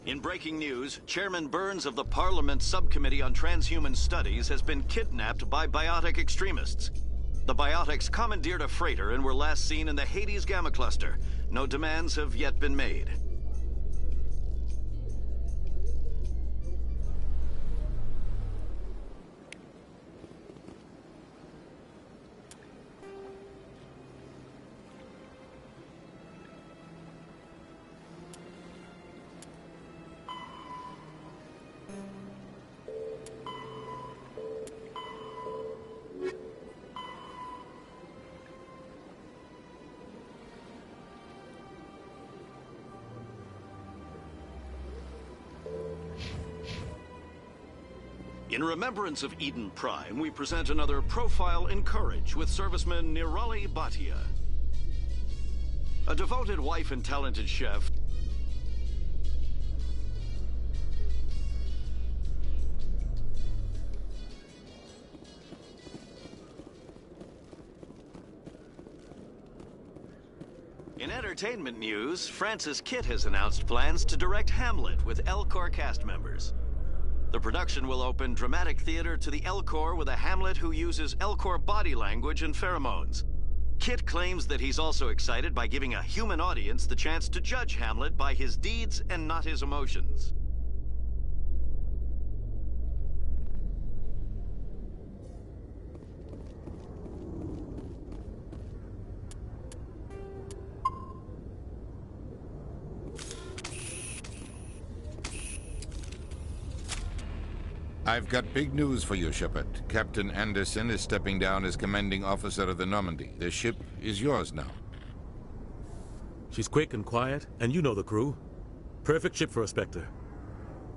In breaking news, Chairman Burns of the Parliament Subcommittee on Transhuman Studies has been kidnapped by biotic extremists. The biotics commandeered a freighter and were last seen in the Hades Gamma Cluster. No demands have yet been made. In remembrance of Eden Prime, we present another profile in courage with serviceman Nirali Bhatia. A devoted wife and talented chef, in entertainment news, Francis Kitt has announced plans to direct Hamlet with Elcor cast members. The production will open dramatic theater to the Elcor with a Hamlet who uses Elcor body language and pheromones. Kit claims that he's also excited by giving a human audience the chance to judge Hamlet by his deeds and not his emotions. I've got big news for you, Shepard. Captain Anderson is stepping down as commanding officer of the Normandy. The ship is yours now. She's quick and quiet, and you know the crew. Perfect ship for a Spectre.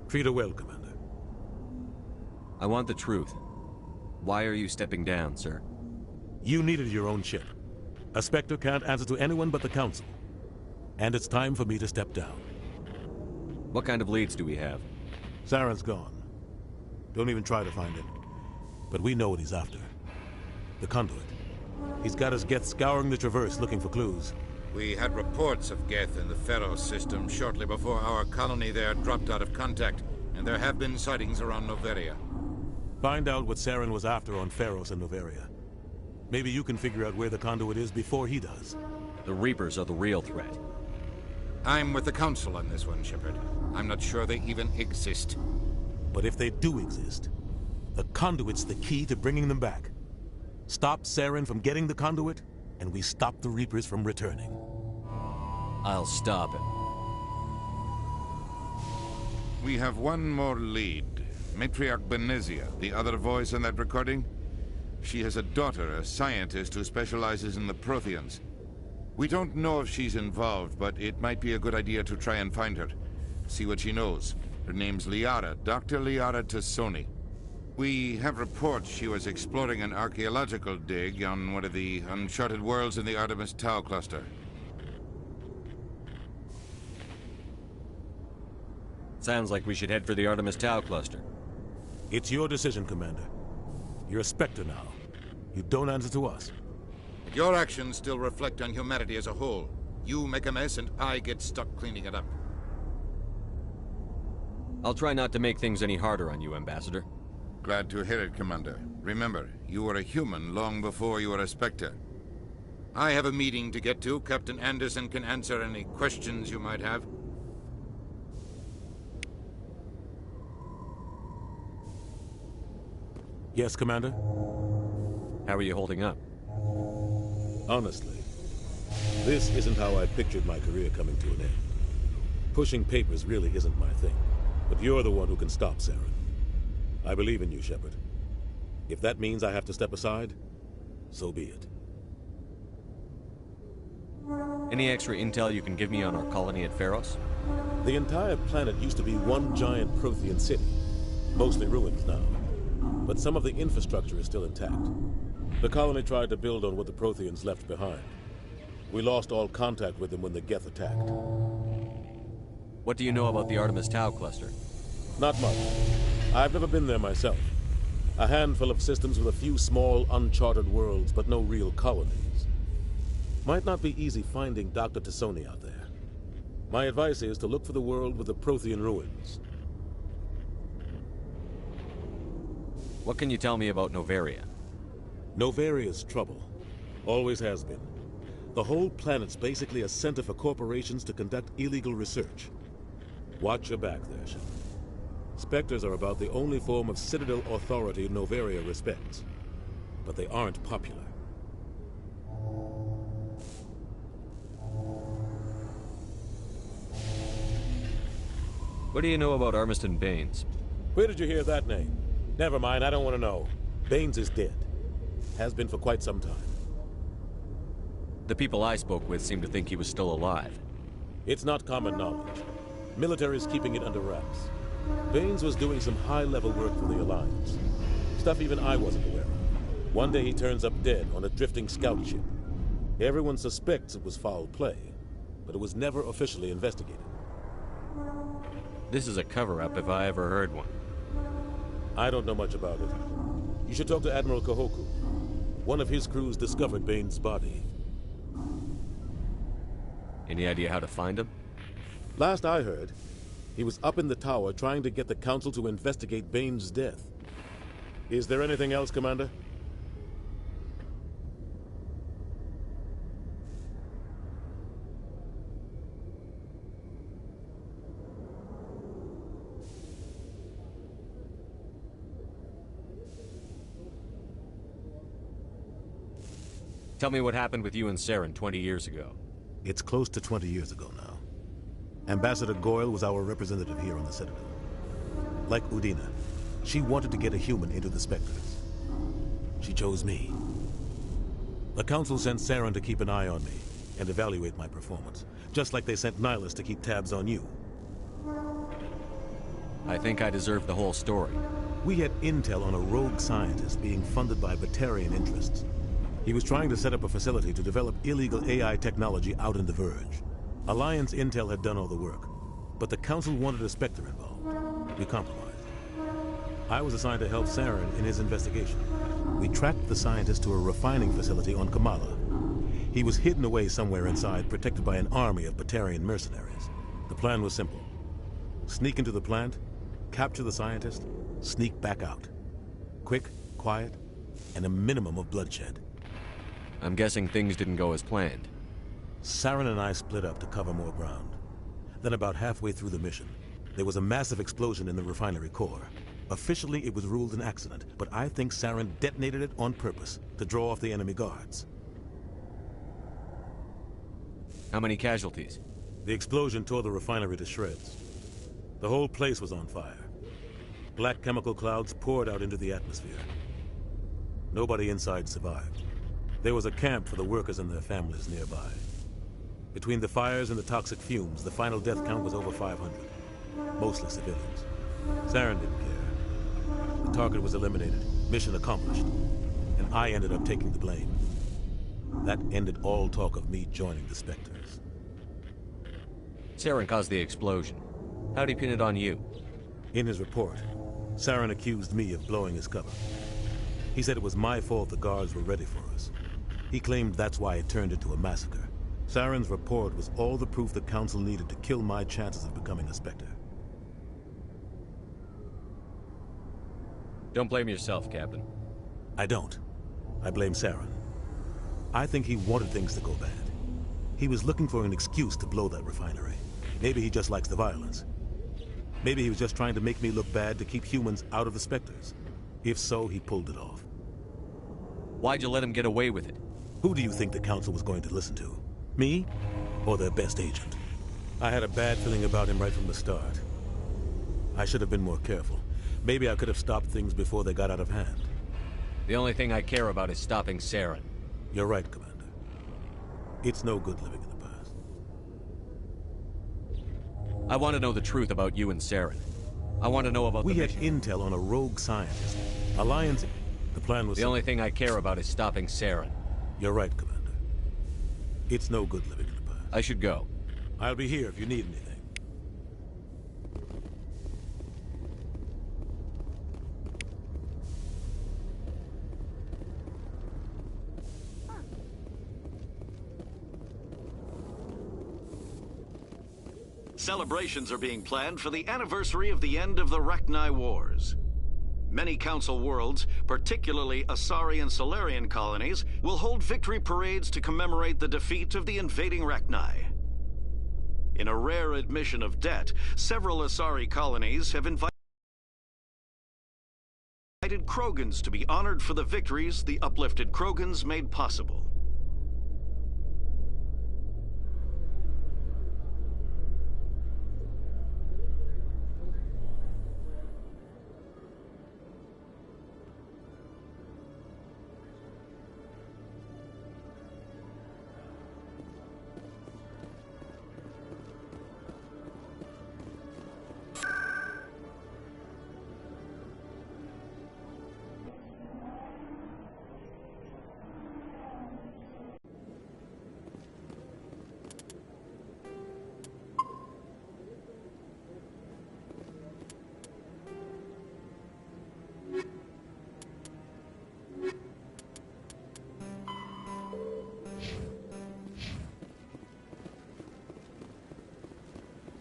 Treat her well, Commander. I want the truth. Why are you stepping down, sir? You needed your own ship. A Spectre can't answer to anyone but the Council. And it's time for me to step down. What kind of leads do we have? Saren's gone. Don't even try to find him. But we know what he's after. The conduit. He's got his Geth scouring the Traverse looking for clues. We had reports of Geth in the Pharos system shortly before our colony there dropped out of contact, and there have been sightings around Noveria. Find out what Saren was after on Pharos and Noveria. Maybe you can figure out where the conduit is before he does. The Reapers are the real threat. I'm with the Council on this one, Shepard. I'm not sure they even exist. But if they do exist, the conduit's the key to bringing them back. Stop Saren from getting the conduit, and we stop the Reapers from returning. I'll stop him. We have one more lead. Matriarch Benezia, the other voice in that recording. She has a daughter, a scientist who specializes in the Protheans. We don't know if she's involved, but it might be a good idea to try and find her. See what she knows. Her name's Liara, Dr. Liara Tassoni. We have reports she was exploring an archaeological dig on one of the uncharted worlds in the Artemis Tau cluster. Sounds like we should head for the Artemis Tau cluster. It's your decision, Commander. You're a Spectre now. You don't answer to us. Your actions still reflect on humanity as a whole. You make a mess and I get stuck cleaning it up. I'll try not to make things any harder on you, Ambassador. Glad to hear it, Commander. Remember, you were a human long before you were a Spectre. I have a meeting to get to. Captain Anderson can answer any questions you might have. Yes, Commander? How are you holding up? Honestly, this isn't how I pictured my career coming to an end. Pushing papers really isn't my thing. But you're the one who can stop Saren. I believe in you, Shepard. If that means I have to step aside, so be it. Any extra intel you can give me on our colony at Pharos? The entire planet used to be one giant Prothean city. Mostly ruins now. But some of the infrastructure is still intact. The colony tried to build on what the Protheans left behind. We lost all contact with them when the Geth attacked. What do you know about the Artemis Tau cluster? Not much. I've never been there myself. A handful of systems with a few small, uncharted worlds, but no real colonies. Might not be easy finding Dr. Tassoni out there. My advice is to look for the world with the Prothean ruins. What can you tell me about Novaria? Novaria's trouble. Always has been. The whole planet's basically a center for corporations to conduct illegal research. Watch your back there, Shepard. Spectres are about the only form of Citadel authority Novaria respects. But they aren't popular. What do you know about Armiston Baines? Where did you hear that name? Never mind, I don't want to know. Baines is dead. Has been for quite some time. The people I spoke with seemed to think he was still alive. It's not common knowledge. Military's keeping it under wraps. Baines was doing some high-level work for the Alliance. Stuff even I wasn't aware of. One day he turns up dead on a drifting scout ship. Everyone suspects it was foul play, but it was never officially investigated. This is a cover-up if I ever heard one. I don't know much about it. You should talk to Admiral Kahoku. One of his crews discovered Baines' body. Any idea how to find him? Last I heard, he was up in the tower trying to get the Council to investigate Baines' death. Is there anything else, Commander? Tell me what happened with you and Saren 20 years ago. It's close to 20 years ago now. Ambassador Goyle was our representative here on the Citadel. Like Udina, she wanted to get a human into the Spectres. She chose me. The Council sent Saren to keep an eye on me and evaluate my performance, just like they sent Nihilus to keep tabs on you. I think I deserve the whole story. We had intel on a rogue scientist being funded by Batarian interests. He was trying to set up a facility to develop illegal AI technology out in the Verge. Alliance intel had done all the work, but the Council wanted a Spectre involved. We compromised. I was assigned to help Saren in his investigation. We tracked the scientist to a refining facility on Kamala. He was hidden away somewhere inside, protected by an army of Batarian mercenaries. The plan was simple. Sneak into the plant, capture the scientist, sneak back out. Quick, quiet, and a minimum of bloodshed. I'm guessing things didn't go as planned. Saren and I split up to cover more ground. Then about halfway through the mission, there was a massive explosion in the refinery core. Officially, it was ruled an accident, but I think Saren detonated it on purpose to draw off the enemy guards. How many casualties? The explosion tore the refinery to shreds. The whole place was on fire. Black chemical clouds poured out into the atmosphere. Nobody inside survived. There was a camp for the workers and their families nearby. Between the fires and the toxic fumes, the final death count was over 500. Mostly civilians. Saren didn't care. The target was eliminated, mission accomplished, and I ended up taking the blame. That ended all talk of me joining the Spectres. Saren caused the explosion. How'd he pin it on you? In his report, Saren accused me of blowing his cover. He said it was my fault the guards were ready for us. He claimed that's why it turned into a massacre. Saren's report was all the proof the Council needed to kill my chances of becoming a Spectre. Don't blame yourself, Captain. I don't. I blame Saren. I think he wanted things to go bad. He was looking for an excuse to blow that refinery. Maybe he just likes the violence. Maybe he was just trying to make me look bad to keep humans out of the Spectres. If so, he pulled it off. Why'd you let him get away with it? Who do you think the Council was going to listen to? Me? Or their best agent? I had a bad feeling about him right from the start. I should have been more careful. Maybe I could have stopped things before they got out of hand. The only thing I care about is stopping Saren. You're right, Commander. It's no good living in the past. I want to know the truth about you and Saren. I want to know about We the had mission. intel on a rogue scientist. Alliance... The plan was... The only thing I care about is stopping Saren. You're right, Commander. It's no good living in the past. I should go. I'll be here if you need anything. Celebrations are being planned for the anniversary of the end of the Rachni Wars. Many Council worlds, particularly Asari and Solarian colonies, will hold victory parades to commemorate the defeat of the invading Rachni. In a rare admission of debt, several Asari colonies have invited Krogans to be honored for the victories the uplifted Krogans made possible.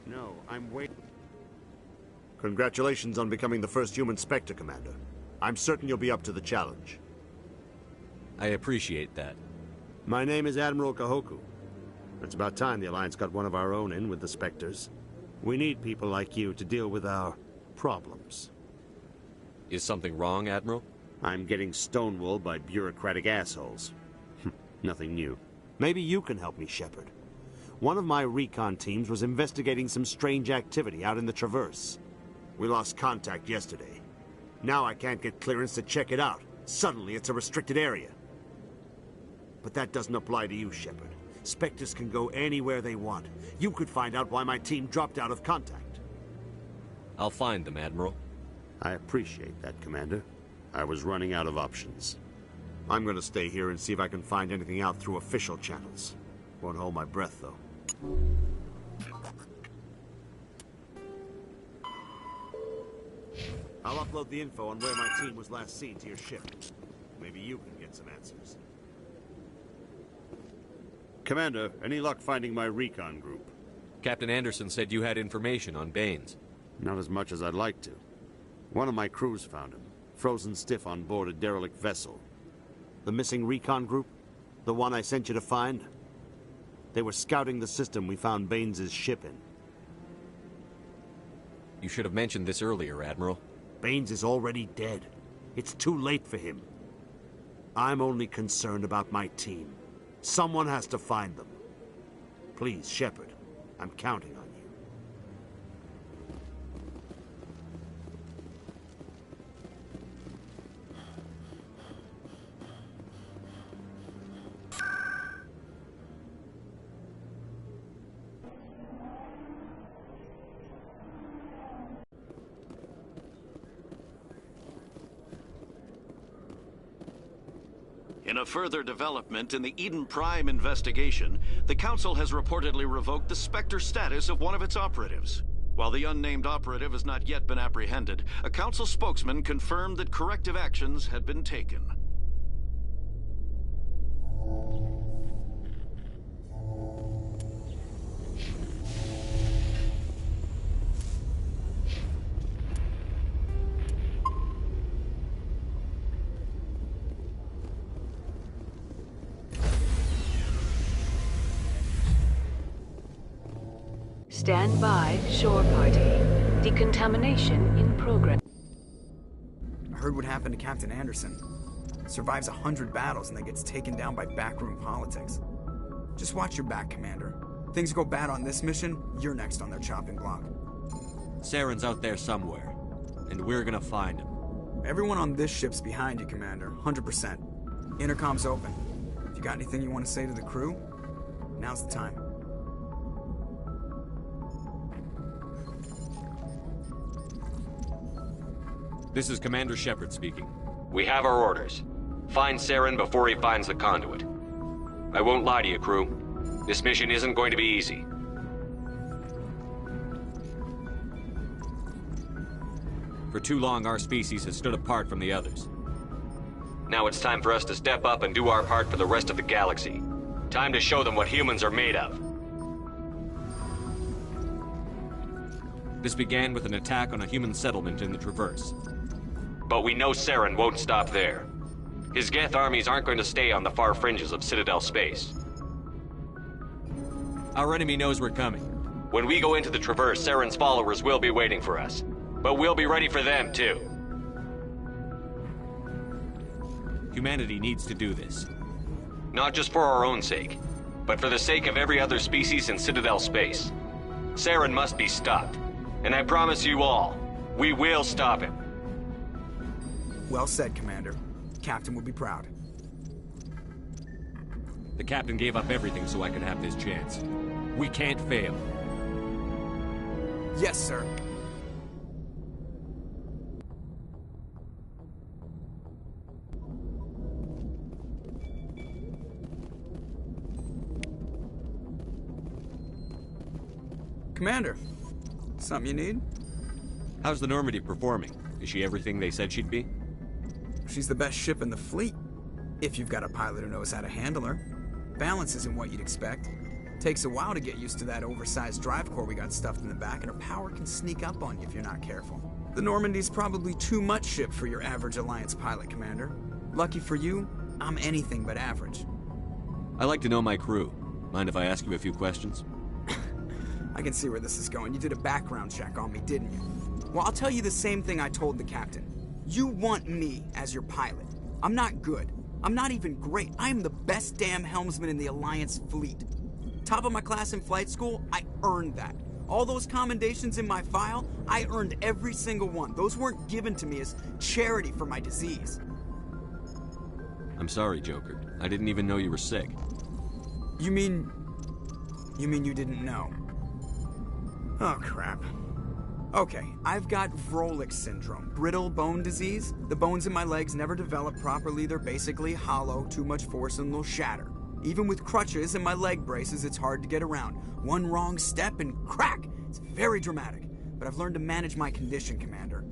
No, I'm waiting. Congratulations on becoming the first human Spectre, Commander. I'm certain you'll be up to the challenge. I appreciate that. My name is Admiral Kahoku. It's about time the Alliance got one of our own in with the Spectres. We need people like you to deal with our problems. Is something wrong, Admiral? I'm getting stonewalled by bureaucratic assholes. Nothing new. Maybe you can help me, Shepard. One of my recon teams was investigating some strange activity out in the Traverse. We lost contact yesterday. Now I can't get clearance to check it out. Suddenly it's a restricted area. But that doesn't apply to you, Shepard. Spectres can go anywhere they want. You could find out why my team dropped out of contact. I'll find them, Admiral. I appreciate that, Commander. I was running out of options. I'm gonna stay here and see if I can find anything out through official channels. Won't hold my breath, though. I'll upload the info on where my team was last seen to your ship. Maybe you can get some answers. Commander, any luck finding my recon group? Captain Anderson said you had information on Baines. Not as much as I'd like to. One of my crews found him, frozen stiff on board a derelict vessel. The missing recon group? The one I sent you to find? They were scouting the system we found Baines' ship in. You should have mentioned this earlier, Admiral. Baines is already dead. It's too late for him. I'm only concerned about my team. Someone has to find them. Please, Shepard, I'm counting on you. In a further development in the Eden Prime investigation, the Council has reportedly revoked the Spectre status of one of its operatives. While the unnamed operative has not yet been apprehended, a Council spokesman confirmed that corrective actions had been taken. Stand by, shore party. Decontamination in progress. I heard what happened to Captain Anderson. Survives 100 battles and then gets taken down by backroom politics. Just watch your back, Commander. Things go bad on this mission, you're next on their chopping block. Saren's out there somewhere, and we're gonna find him. Everyone on this ship's behind you, Commander. 100%. Intercom's open. If you got anything you want to say to the crew, now's the time. This is Commander Shepard speaking. We have our orders. Find Saren before he finds the conduit. I won't lie to you, crew. This mission isn't going to be easy. For too long, our species has stood apart from the others. Now it's time for us to step up and do our part for the rest of the galaxy. Time to show them what humans are made of. This began with an attack on a human settlement in the Traverse. But we know Saren won't stop there. His Geth armies aren't going to stay on the far fringes of Citadel space. Our enemy knows we're coming. When we go into the Traverse, Saren's followers will be waiting for us. But we'll be ready for them, too. Humanity needs to do this. Not just for our own sake, but for the sake of every other species in Citadel space. Saren must be stopped. And I promise you all, we will stop him. Well said, Commander. Captain would be proud. The captain gave up everything so I could have this chance. We can't fail. Yes, sir. Commander, something you need? How's the Normandy performing? Is she everything they said she'd be? She's the best ship in the fleet, if you've got a pilot who knows how to handle her. Balance isn't what you'd expect. Takes a while to get used to that oversized drive core we got stuffed in the back, and her power can sneak up on you if you're not careful. The Normandy's probably too much ship for your average Alliance pilot, Commander. Lucky for you, I'm anything but average. I like to know my crew. Mind if I ask you a few questions? I can see where this is going. You did a background check on me, didn't you? Well, I'll tell you the same thing I told the captain. You want me as your pilot. I'm not good. I'm not even great. I am the best damn helmsman in the Alliance fleet. Top of my class in flight school, I earned that. All those commendations in my file, I earned every single one. Those weren't given to me as charity for my disease. I'm sorry, Joker. I didn't even know you were sick. You mean you didn't know? Oh, crap. Okay, I've got Vrolik syndrome, brittle bone disease. The bones in my legs never develop properly. They're basically hollow, too much force and they'll shatter. Even with crutches and my leg braces, it's hard to get around. One wrong step and crack! It's very dramatic. But I've learned to manage my condition, Commander.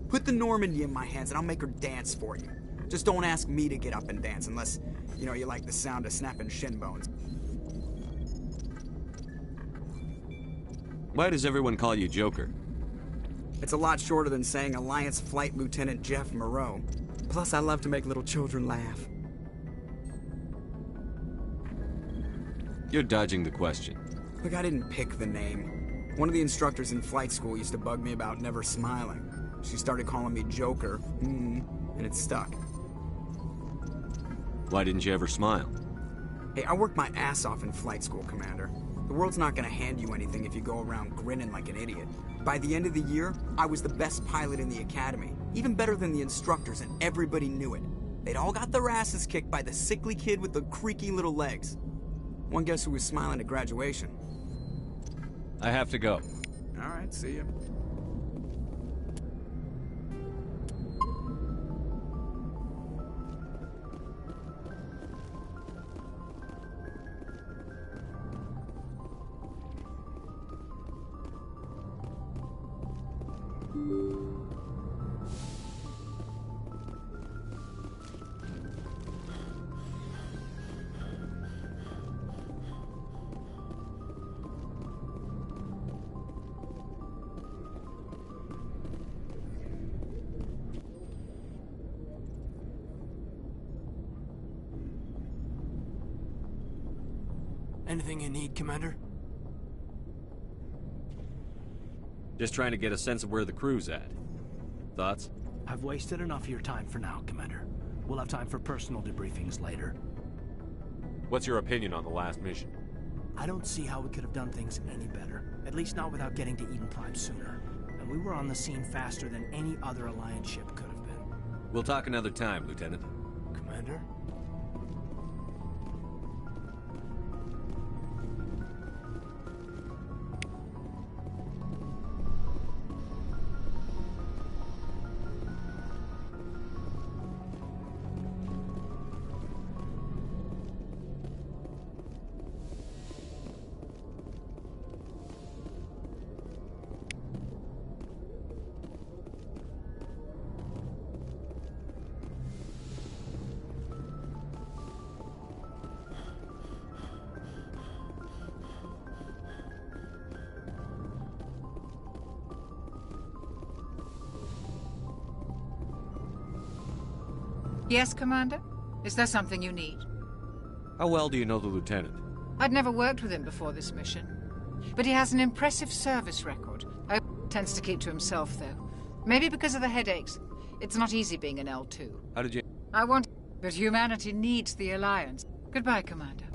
Put the Normandy in my hands and I'll make her dance for you. Just don't ask me to get up and dance unless, you like the sound of snapping shin bones. Why does everyone call you Joker? It's a lot shorter than saying Alliance Flight Lieutenant Jeff Moreau. Plus, I love to make little children laugh. You're dodging the question. Look, I didn't pick the name. One of the instructors in flight school used to bug me about never smiling. She started calling me Joker, and it stuck. Why didn't you ever smile? Hey, I worked my ass off in flight school, Commander. The world's not gonna hand you anything if you go around grinning like an idiot. By the end of the year, I was the best pilot in the academy. Even better than the instructors, and everybody knew it. They'd all got their asses kicked by the sickly kid with the creaky little legs. One guess who was smiling at graduation? I have to go. All right, see ya. Anything you need, Commander? Just trying to get a sense of where the crew's at. Thoughts? I've wasted enough of your time for now, Commander. We'll have time for personal debriefings later. What's your opinion on the last mission? I don't see how we could have done things any better. At least not without getting to Eden Prime sooner. And we were on the scene faster than any other Alliance ship could have been. We'll talk another time, Lieutenant. Commander? Yes, Commander? Is there something you need? How well do you know the Lieutenant? I'd never worked with him before this mission. But he has an impressive service record. He tends to keep to himself, though. Maybe because of the headaches. It's not easy being an L2. How did you... I want... But humanity needs the Alliance. Goodbye, Commander.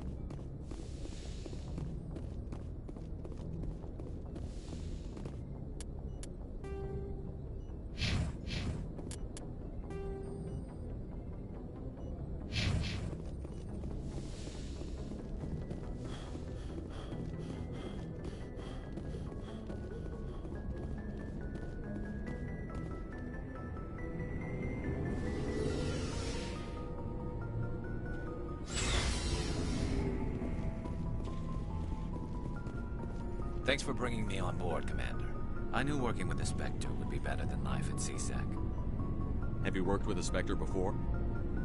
Thanks for bringing me on board, Commander. I knew working with the Spectre would be better than life at CSEC. Have you worked with a Spectre before?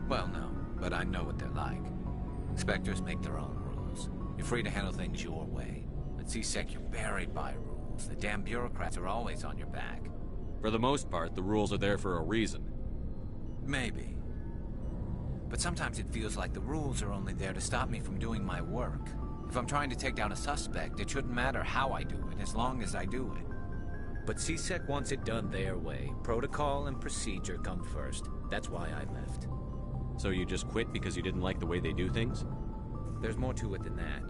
Well, no, but I know what they're like. Spectres make their own rules. You're free to handle things your way. At CSEC, you're buried by rules. The damn bureaucrats are always on your back. For the most part, the rules are there for a reason. Maybe. But sometimes it feels like the rules are only there to stop me from doing my work. If I'm trying to take down a suspect, it shouldn't matter how I do it, as long as I do it. But CSEC wants it done their way. Protocol and procedure come first. That's why I left. So you just quit because you didn't like the way they do things? There's more to it than that.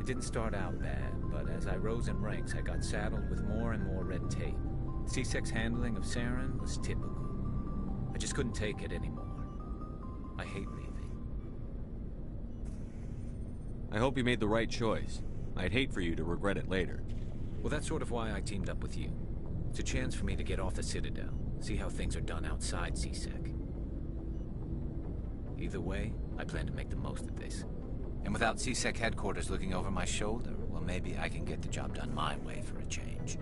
It didn't start out bad, but as I rose in ranks, I got saddled with more and more red tape. CSEC's handling of Saren was typical. I just couldn't take it anymore. I hate leaving. I hope you made the right choice. I'd hate for you to regret it later. Well, that's sort of why I teamed up with you. It's a chance for me to get off the Citadel, see how things are done outside CSEC. Either way, I plan to make the most of this. And without CSEC headquarters looking over my shoulder, well, maybe I can get the job done my way for a change.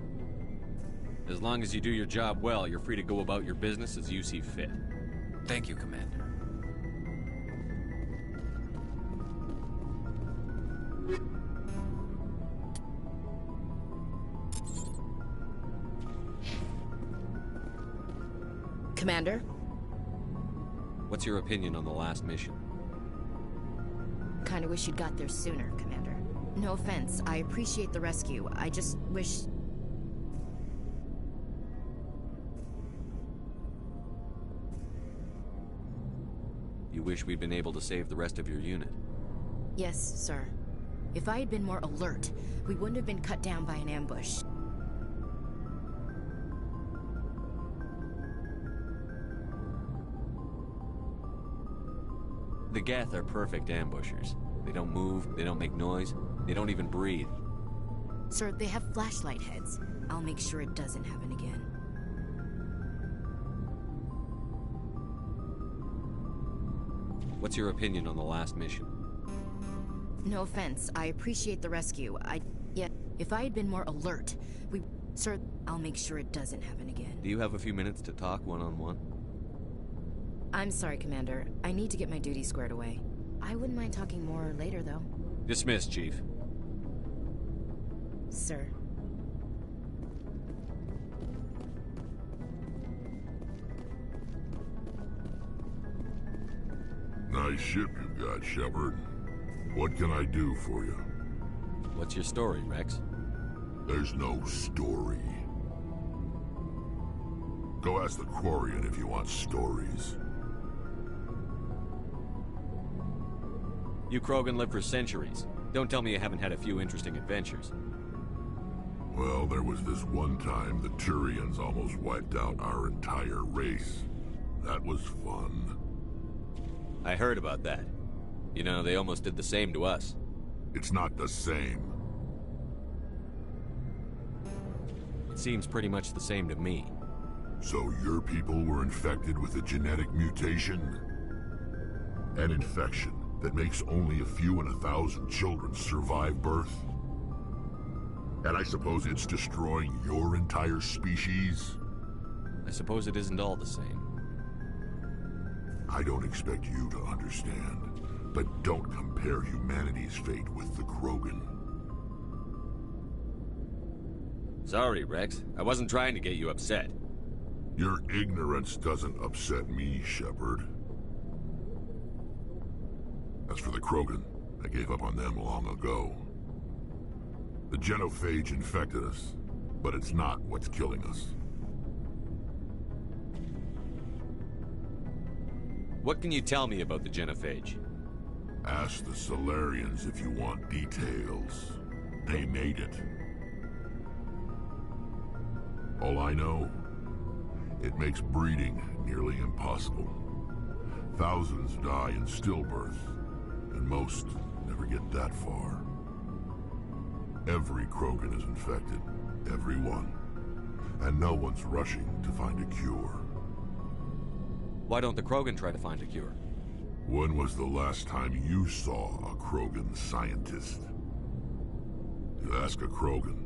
As long as you do your job well, you're free to go about your business as you see fit. Thank you, Commander. Commander? What's your opinion on the last mission? Kinda wish you'd got there sooner, Commander. No offense, I appreciate the rescue. I just wish... You wish we'd been able to save the rest of your unit? Yes, sir. If I had been more alert, we wouldn't have been cut down by an ambush. The Geth are perfect ambushers. They don't move, they don't make noise, they don't even breathe. Sir, they have flashlight heads. I'll make sure it doesn't happen again. What's your opinion on the last mission? No offense, I appreciate the rescue. Yeah, if I had been more alert, Sir, I'll make sure it doesn't happen again. Do you have a few minutes to talk one-on-one? I'm sorry, Commander. I need to get my duties squared away. I wouldn't mind talking more later, though. Dismissed, Chief. Sir. Nice ship you got, Shepard. What can I do for you? What's your story, Rex? There's no story. Go ask the Quarian if you want stories. You Krogan lived for centuries. Don't tell me you haven't had a few interesting adventures. Well, there was this one time the Turians almost wiped out our entire race. That was fun. I heard about that. You know, they almost did the same to us. It's not the same. It seems pretty much the same to me. So your people were infected with a genetic mutation? An infection that makes only a few in 1,000 children survive birth? And I suppose it's destroying your entire species? I suppose it isn't all the same. I don't expect you to understand, but don't compare humanity's fate with the Krogan. Sorry, Rex. I wasn't trying to get you upset. Your ignorance doesn't upset me, Shepard. As for the Krogan, I gave up on them long ago. The genophage infected us, but it's not what's killing us. What can you tell me about the genophage? Ask the Solarians if you want details. They made it. All I know, it makes breeding nearly impossible. Thousands die in stillbirth, and most never get that far. Every Krogan is infected, every one. And no one's rushing to find a cure. Why don't the Krogan try to find a cure? When was the last time you saw a Krogan scientist? You ask a Krogan,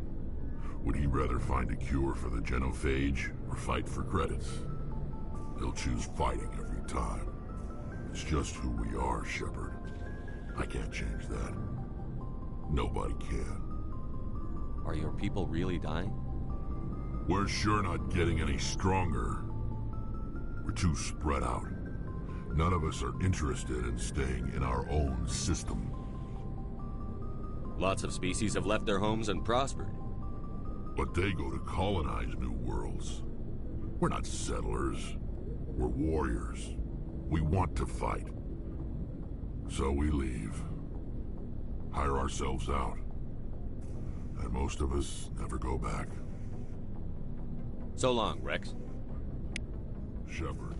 would he rather find a cure for the genophage or fight for credits? He'll choose fighting every time. It's just who we are, Shepard. I can't change that. Nobody can. Are your people really dying? We're sure not getting any stronger. We're too spread out. None of us are interested in staying in our own system. Lots of species have left their homes and prospered. But they go to colonize new worlds. We're not settlers. We're warriors. We want to fight. So we leave. Hire ourselves out. And most of us never go back. So long, Rex. Shepard.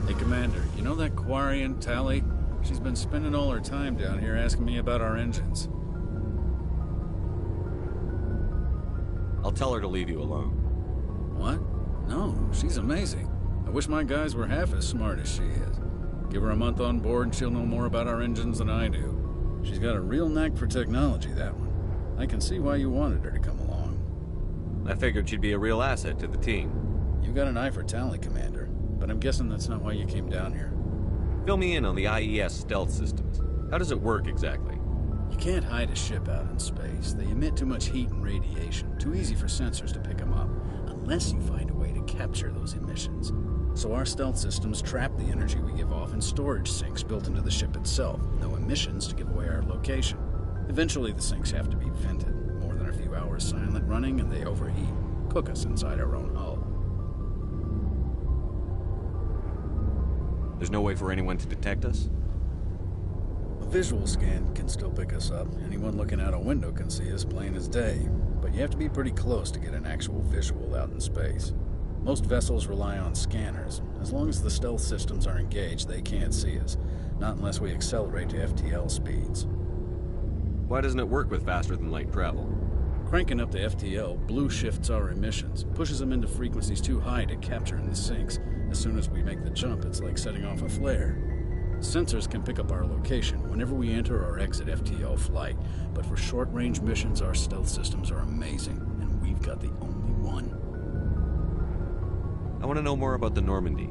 Hey, Commander, you know that Quarian, Tally? She's been spending all her time down here asking me about our engines. I'll tell her to leave you alone. What? No, she's amazing. I wish my guys were half as smart as she is. Give her a month on board and she'll know more about our engines than I do. She's got a real knack for technology, that one. I can see why you wanted her to come along. I figured she'd be a real asset to the team. You got an eye for Tally, Commander, but I'm guessing that's not why you came down here. Fill me in on the IES stealth systems. How does it work exactly? You can't hide a ship out in space. They emit too much heat and radiation. Too easy for sensors to pick them up, unless you find a way to capture those emissions. So our stealth systems trap the energy we give off in storage sinks built into the ship itself. No emissions to give away our location. Eventually the sinks have to be vented. More than a few hours silent running and they overheat. Cook us inside our own hull. There's no way for anyone to detect us? A visual scan can still pick us up. Anyone looking out a window can see us plain as day. But you have to be pretty close to get an actual visual out in space. Most vessels rely on scanners. As long as the stealth systems are engaged, they can't see us. Not unless we accelerate to FTL speeds. Why doesn't it work with faster-than-light travel? Cranking up to FTL blue shifts our emissions, pushes them into frequencies too high to capture in the sinks. As soon as we make the jump, it's like setting off a flare. Sensors can pick up our location whenever we enter or exit FTL flight, but for short-range missions, our stealth systems are amazing, and we've got the only one. I want to know more about the Normandy.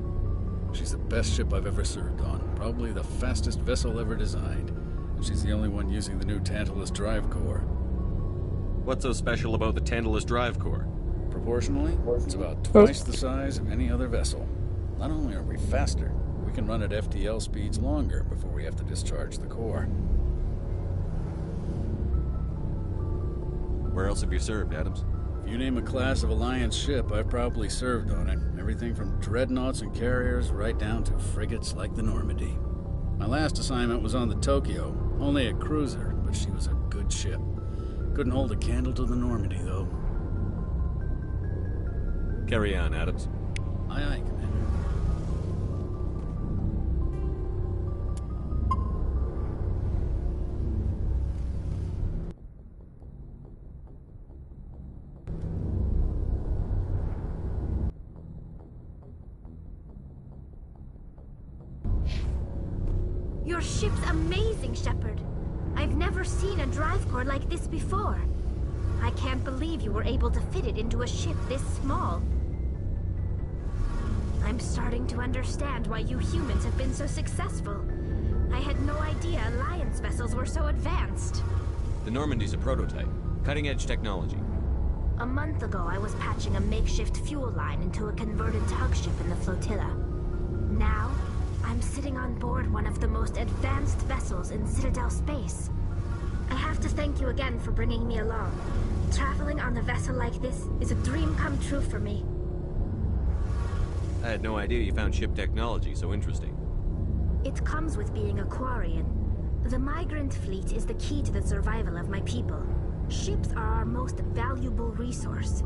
She's the best ship I've ever served on, probably the fastest vessel ever designed, and she's the only one using the new Tantalus drive core. What's so special about the Tantalus drive core? Proportionally, it's about twice the size of any other vessel. Not only are we faster, we can run at FTL speeds longer before we have to discharge the core. Where else have you served, Adams? If you name a class of Alliance ship, I've probably served on it. Everything from dreadnoughts and carriers right down to frigates like the Normandy. My last assignment was on the Tokyo, only a cruiser, but she was a good ship. Couldn't hold a candle to the Normandy, though. Carry on, Adams. Aye, aye, Commander. Your ship's amazing, Shepard. I've never seen a drive core like this before. I can't believe you were able to fit it into a ship this small. I'm starting to understand why you humans have been so successful. I had no idea Alliance vessels were so advanced. The Normandy's a prototype. Cutting-edge technology. A month ago, I was patching a makeshift fuel line into a converted tug ship in the flotilla. Now, I'm sitting on board one of the most advanced vessels in Citadel space. I have to thank you again for bringing me along. Traveling on a vessel like this is a dream come true for me. I had no idea you found ship technology so interesting. It comes with being a Quarian. The migrant fleet is the key to the survival of my people. Ships are our most valuable resource.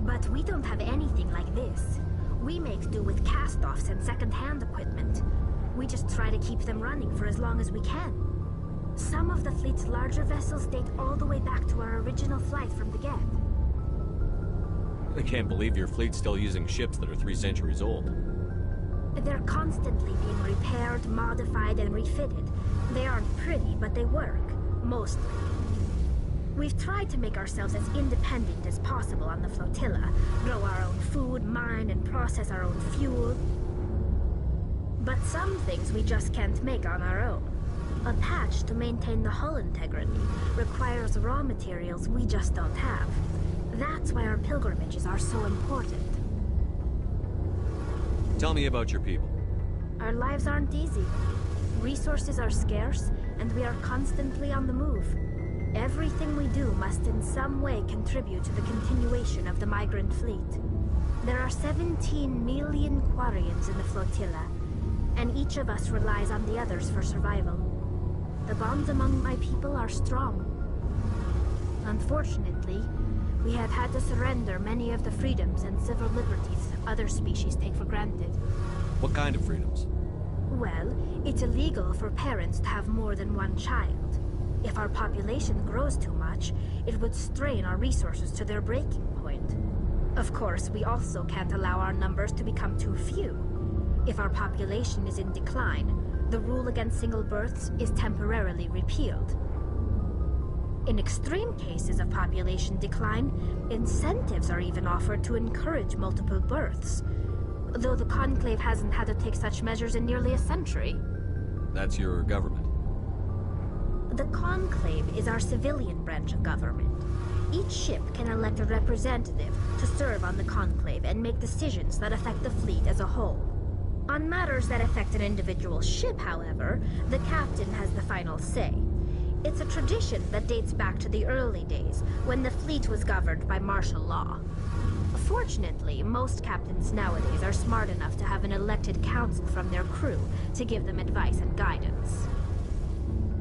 But we don't have anything like this. We make do with cast-offs and second-hand equipment. We just try to keep them running for as long as we can. Some of the fleet's larger vessels date all the way back to our original flight from the Geth. I can't believe your fleet's still using ships that are 3 centuries old. They're constantly being repaired, modified, and refitted. They aren't pretty, but they work. Mostly. We've tried to make ourselves as independent as possible on the flotilla. Grow our own food, mine, and process our own fuel. But some things we just can't make on our own. A patch to maintain the hull integrity requires raw materials we just don't have. That's why our pilgrimages are so important. Tell me about your people. Our lives aren't easy. Resources are scarce, and we are constantly on the move. Everything we do must in some way contribute to the continuation of the migrant fleet. There are 17 million Quarians in the flotilla, and each of us relies on the others for survival. The bonds among my people are strong. Unfortunately, we have had to surrender many of the freedoms and civil liberties other species take for granted. What kind of freedoms? Well, it's illegal for parents to have more than one child. If our population grows too much, it would strain our resources to their breaking point. Of course, we also can't allow our numbers to become too few. If our population is in decline, the rule against single births is temporarily repealed. In extreme cases of population decline, incentives are even offered to encourage multiple births, though the Conclave hasn't had to take such measures in nearly a century. That's your government. The Conclave is our civilian branch of government. Each ship can elect a representative to serve on the Conclave and make decisions that affect the fleet as a whole. On matters that affect an individual ship, however, the captain has the final say. It's a tradition that dates back to the early days, when the fleet was governed by martial law. Fortunately, most captains nowadays are smart enough to have an elected council from their crew to give them advice and guidance.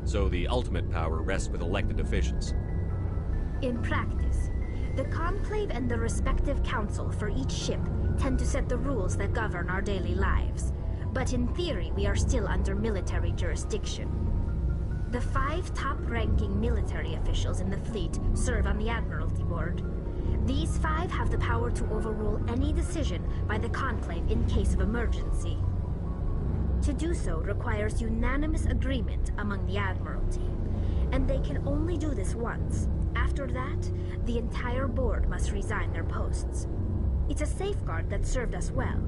So the ultimate power rests with elected officials. In practice, the Conclave and the respective council for each ship tend to set the rules that govern our daily lives. But in theory, we are still under military jurisdiction. The 5 top-ranking military officials in the fleet serve on the Admiralty Board. These 5 have the power to overrule any decision by the Conclave in case of emergency. To do so requires unanimous agreement among the Admiralty, and they can only do this once. After that, the entire board must resign their posts. It's a safeguard that served us well.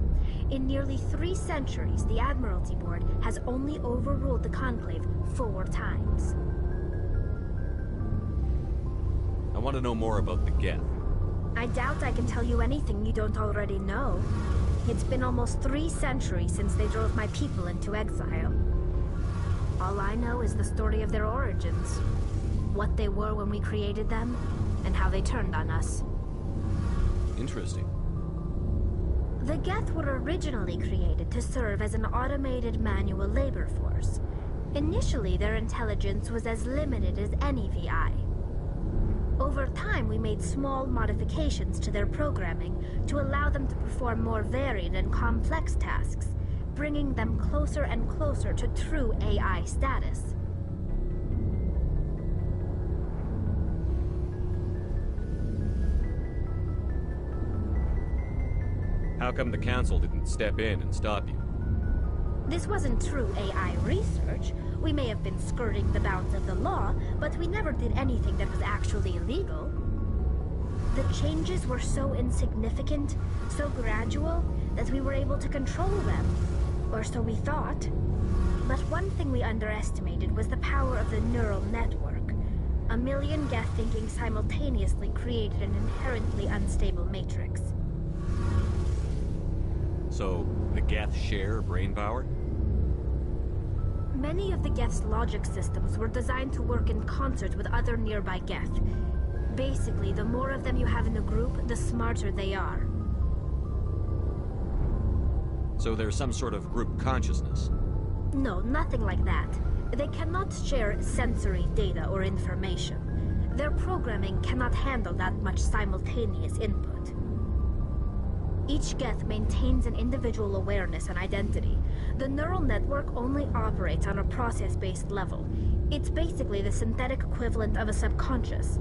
In nearly 3 centuries, the Admiralty Board has only overruled the Conclave 4 times. I want to know more about the Geth. I doubt I can tell you anything you don't already know. It's been almost 3 centuries since they drove my people into exile. All I know is the story of their origins. What they were when we created them, and how they turned on us. Interesting. The Geth were originally created to serve as an automated manual labor force. Initially, their intelligence was as limited as any VI. Over time, we made small modifications to their programming to allow them to perform more varied and complex tasks, bringing them closer and closer to true AI status. How come the Council didn't step in and stop you? This wasn't true AI research. We may have been skirting the bounds of the law, but we never did anything that was actually illegal. The changes were so insignificant, so gradual, that we were able to control them. Or so we thought. But one thing we underestimated was the power of the neural network. A million Geth thinking simultaneously created an inherently unstable matrix. So, the Geth share brain power? Many of the Geth's logic systems were designed to work in concert with other nearby Geth. Basically, the more of them you have in a group, the smarter they are. So there's some sort of group consciousness? No, nothing like that. They cannot share sensory data or information. Their programming cannot handle that much simultaneous input. Each Geth maintains an individual awareness and identity. The neural network only operates on a process-based level. It's basically the synthetic equivalent of a subconscious.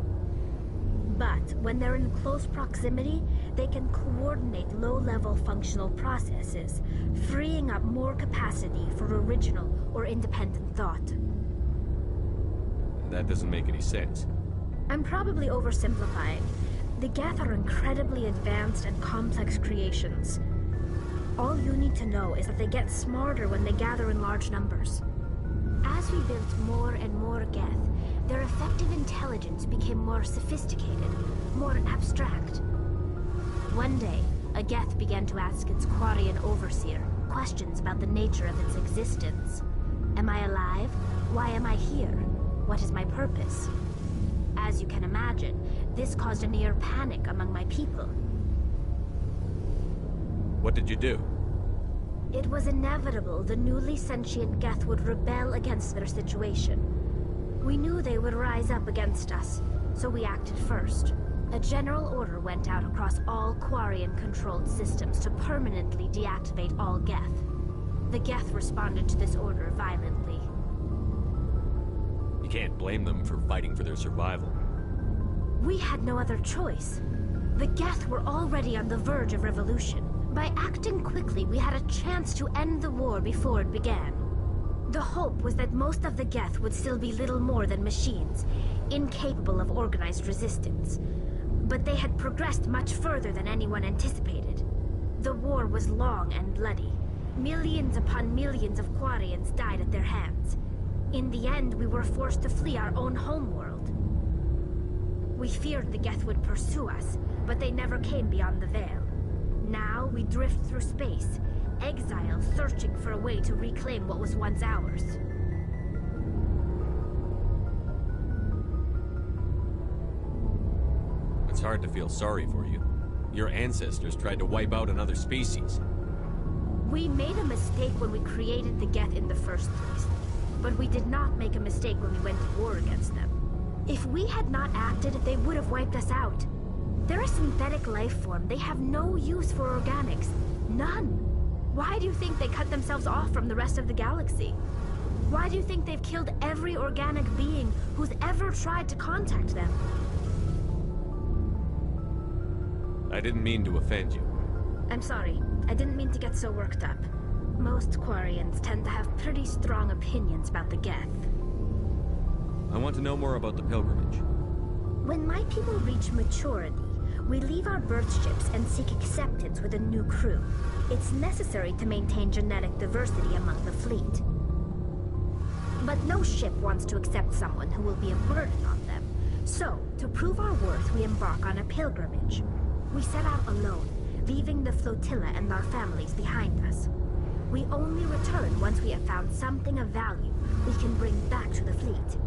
But when they're in close proximity, they can coordinate low-level functional processes, freeing up more capacity for original or independent thought. That doesn't make any sense. I'm probably oversimplifying. The Geth are incredibly advanced and complex creations. All you need to know is that they get smarter when they gather in large numbers. As we built more and more Geth, their effective intelligence became more sophisticated, more abstract. One day, a Geth began to ask its Quarian overseer questions about the nature of its existence. Am I alive? Why am I here? What is my purpose? As you can imagine, this caused a near panic among my people. What did you do? It was inevitable the newly sentient Geth would rebel against their situation. We knew they would rise up against us, so we acted first. A general order went out across all Quarian-controlled systems to permanently deactivate all Geth. The Geth responded to this order violently. You can't blame them for fighting for their survival. We had no other choice. The Geth were already on the verge of revolution. By acting quickly, we had a chance to end the war before it began. The hope was that most of the Geth would still be little more than machines, incapable of organized resistance. But they had progressed much further than anyone anticipated. The war was long and bloody. Millions upon millions of Quarians died at their hands. In the end, we were forced to flee our own homeworld. We feared the Geth would pursue us, but they never came beyond the Veil. Now we drift through space, exile searching for a way to reclaim what was once ours. It's hard to feel sorry for you. Your ancestors tried to wipe out another species. We made a mistake when we created the Geth in the first place, but we did not make a mistake when we went to war against them. If we had not acted, they would have wiped us out. They're a synthetic life form. They have no use for organics. None. Why do you think they cut themselves off from the rest of the galaxy? Why do you think they've killed every organic being who's ever tried to contact them? I didn't mean to offend you. I'm sorry. I didn't mean to get so worked up. Most Quarians tend to have pretty strong opinions about the Geth. I want to know more about the pilgrimage. When my people reach maturity, we leave our birth ships and seek acceptance with a new crew. It's necessary to maintain genetic diversity among the fleet. But no ship wants to accept someone who will be a burden on them. So, to prove our worth, we embark on a pilgrimage. We set out alone, leaving the flotilla and our families behind us. We only return once we have found something of value we can bring back to the fleet.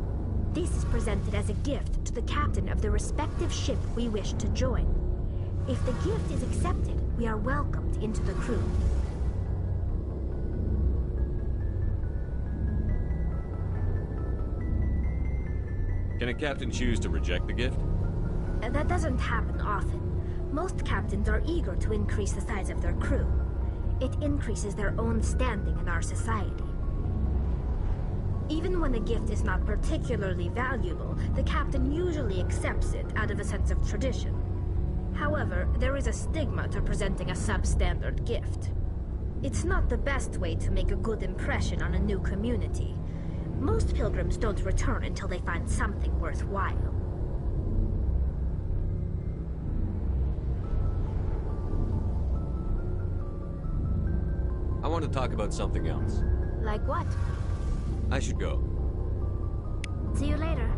This is presented as a gift to the captain of the respective ship we wish to join. If the gift is accepted, we are welcomed into the crew. Can a captain choose to reject the gift? That doesn't happen often. Most captains are eager to increase the size of their crew. It increases their own standing in our society. Even when the gift is not particularly valuable, the captain usually accepts it out of a sense of tradition. However, there is a stigma to presenting a substandard gift. It's not the best way to make a good impression on a new community. Most pilgrims don't return until they find something worthwhile. I want to talk about something else. Like what? I should go. See you later.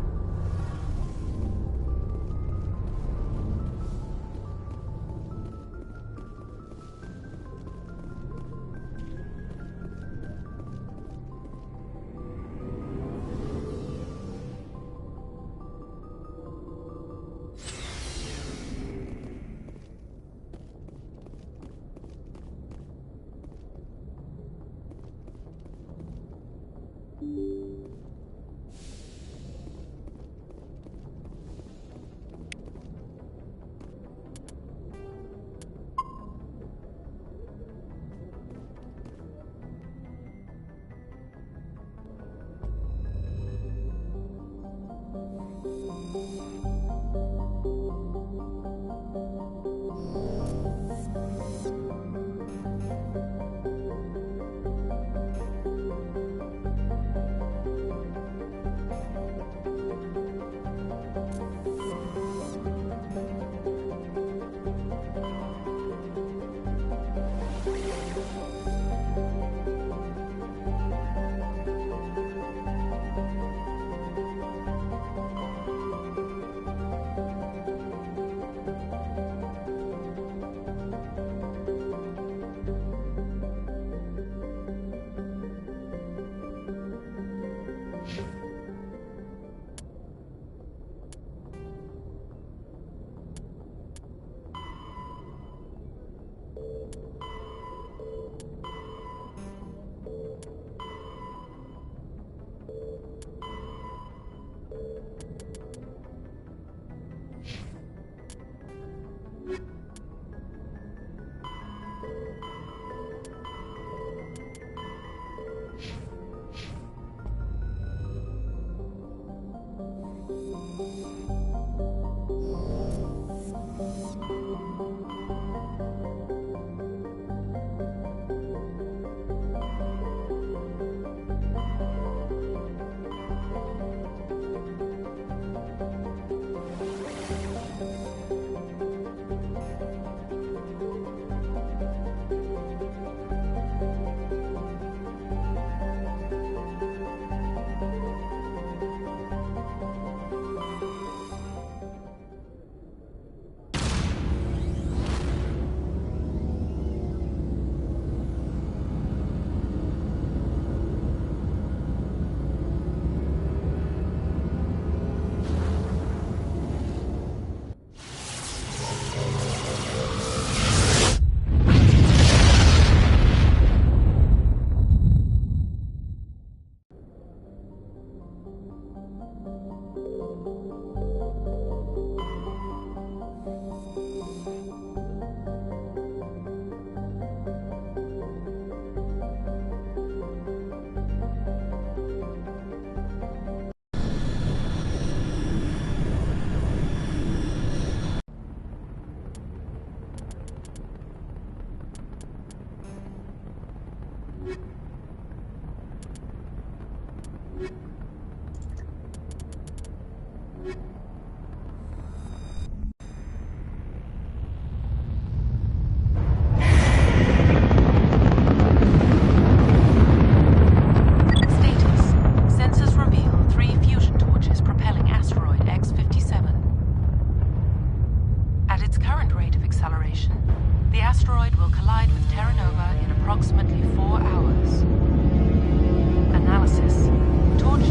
approximately 4 hours. Analysis. Torch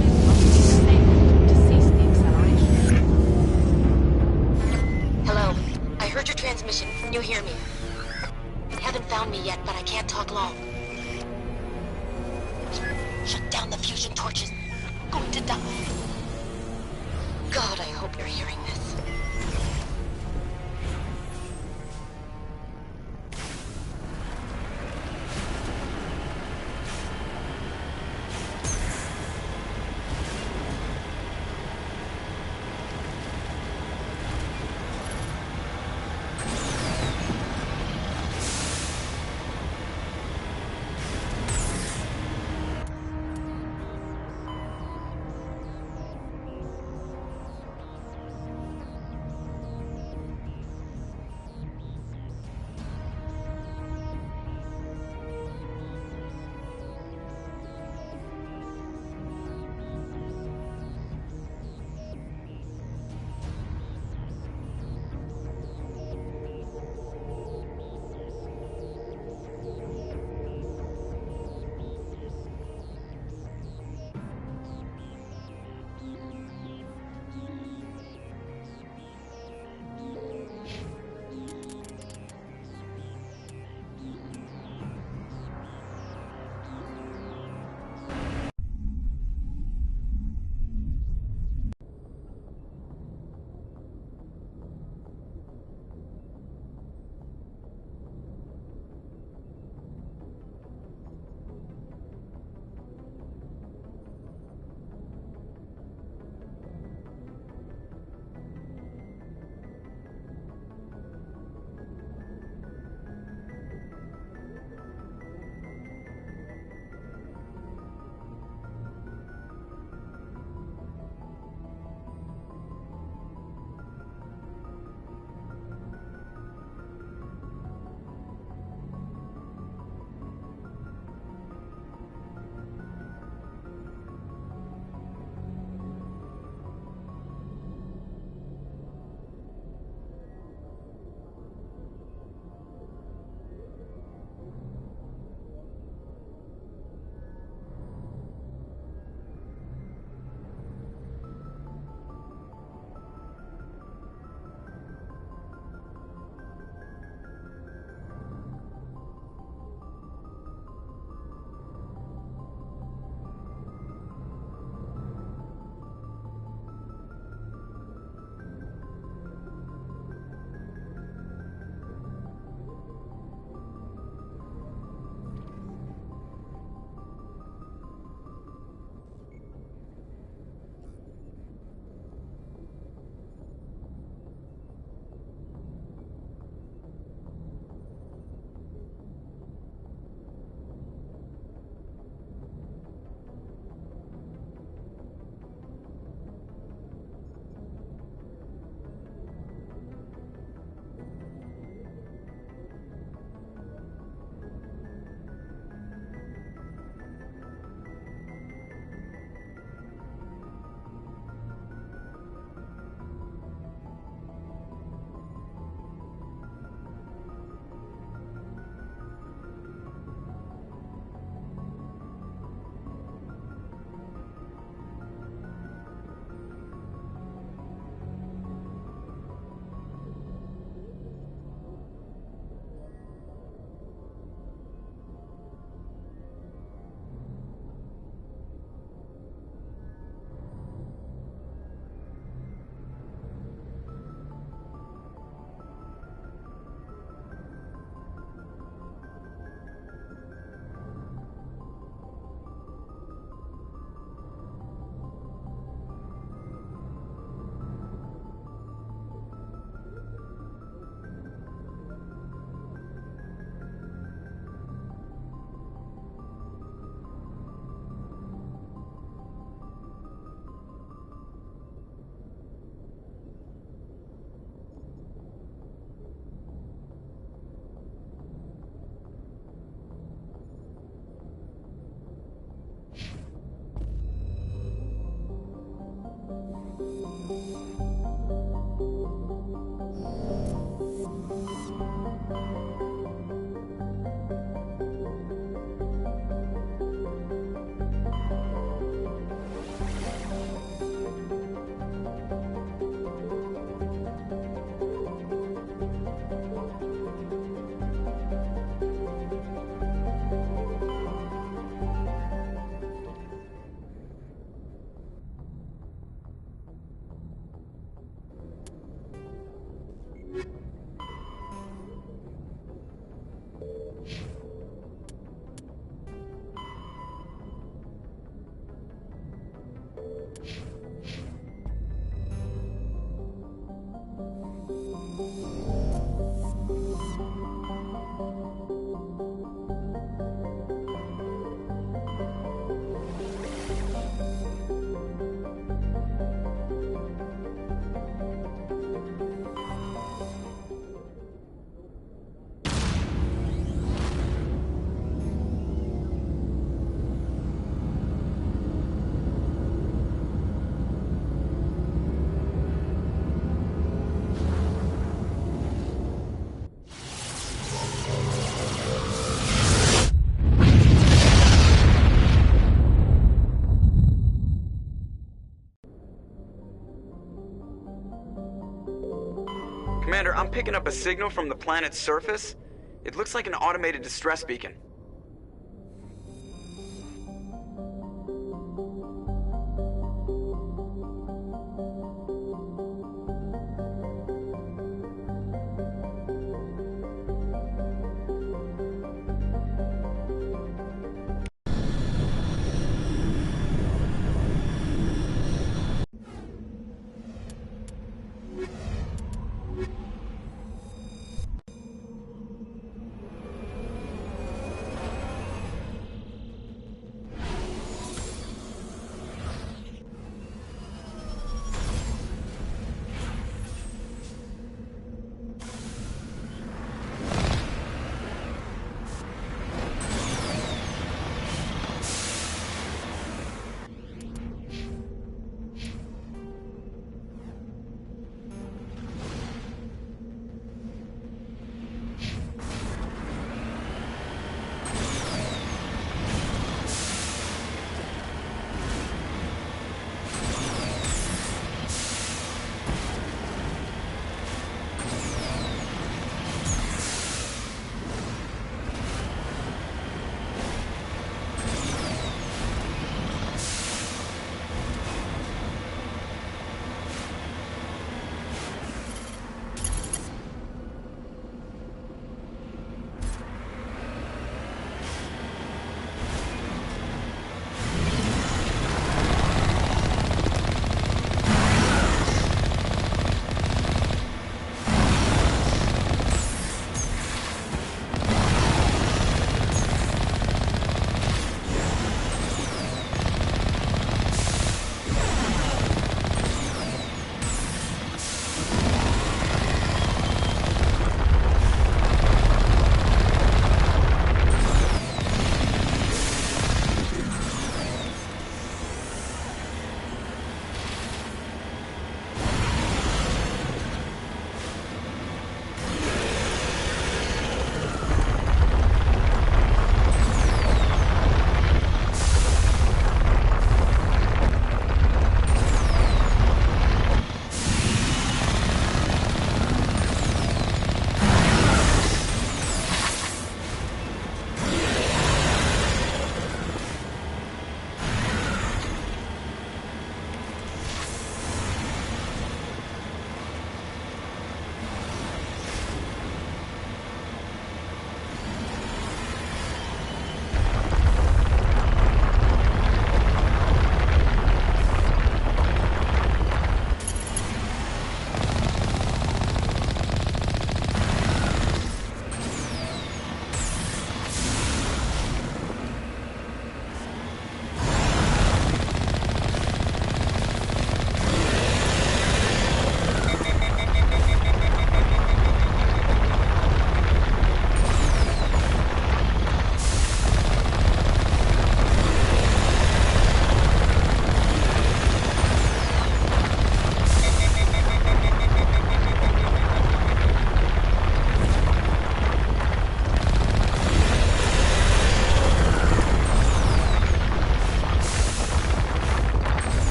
Commander, I'm picking up a signal from the planet's surface. It looks like an automated distress beacon.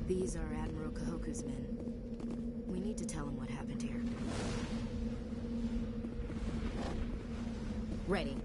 These are Admiral Kahoku's men. We need to tell him what happened here. Ready.